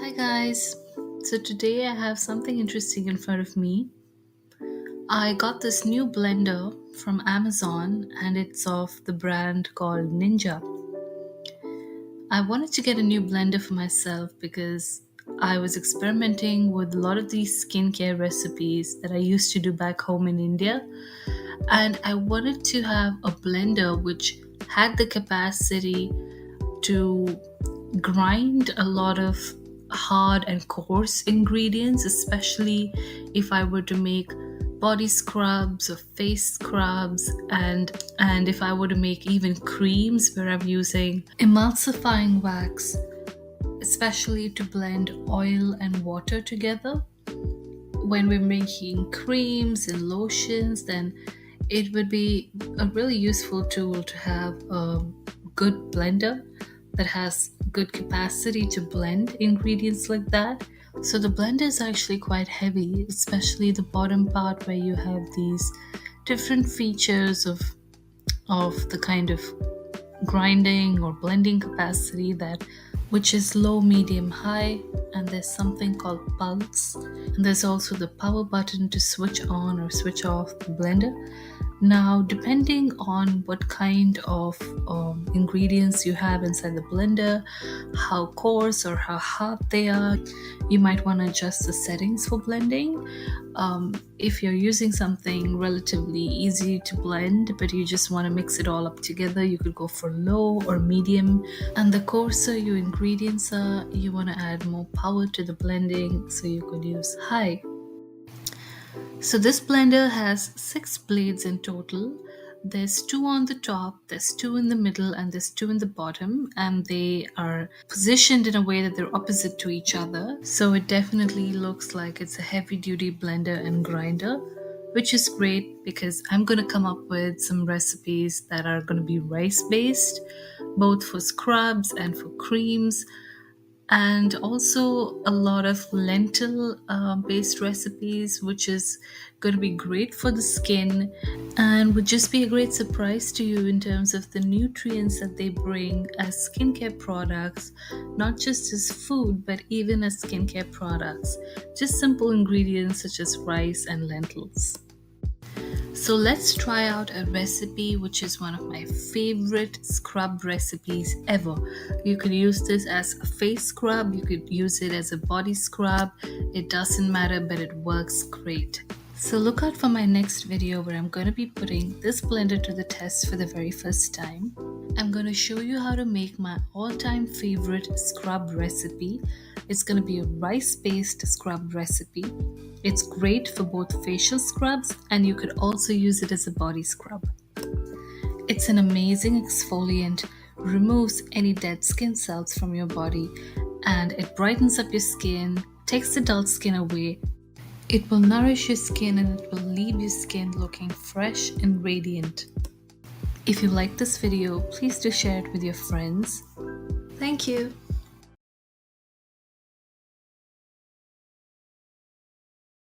Hi guys. So today I have something interesting in front of me. I got this new blender from Amazon and it's of the brand called Ninja. I wanted to get a new blender for myself because I was experimenting with a lot of these skincare recipes that I used to do back home in India, and I wanted to have a blender which had the capacity to grind a lot of hard and coarse ingredients, especially if I were to make body scrubs or face scrubs, and if I were to make even creams where I'm using emulsifying wax, especially to blend oil and water together. When we're making creams and lotions, then it would be a really useful tool to have a good blender that has good capacity to blend ingredients like that. So the blender is actually quite heavy, especially the bottom part where you have these different features of the kind of grinding or blending capacity that which is low, medium, high, and there's something called pulse, and there's also the power button to switch on or switch off the blender. Now, depending on what kind of ingredients you have inside the blender, how coarse or how hard they are, you might want to adjust the settings for blending. If you're using something relatively easy to blend, but you just want to mix it all up together, you could go for low or medium. And the coarser your ingredients are, you want to add more power to the blending, so you could use high. So this blender has 6 blades in total. There's 2 on the top, there's 2 in the middle, and there's 2 in the bottom, and they are positioned in a way that they're opposite to each other. So it definitely looks like it's a heavy duty blender and grinder, which is great because I'm going to come up with some recipes that are going to be rice based, both for scrubs and for creams, and also a lot of lentil based recipes, which is going to be great for the skin and would just be a great surprise to you in terms of the nutrients that they bring as skincare products, not just as food but even as skincare products. Just simple ingredients such as rice and lentils. So let's try out a recipe which is one of my favorite scrub recipes ever. You could use this as a face scrub, you could use it as a body scrub. It doesn't matter, but it works great. So look out for my next video where I'm going to be putting this blender to the test for the very first time. I'm going to show you how to make my all-time favorite scrub recipe. It's going to be a rice-based scrub recipe. It's great for both facial scrubs and you could also use it as a body scrub. It's an amazing exfoliant, removes any dead skin cells from your body, and it brightens up your skin, takes the dull skin away. It will nourish your skin and it will leave your skin looking fresh and radiant. If you like this video, please do share it with your friends. Thank you.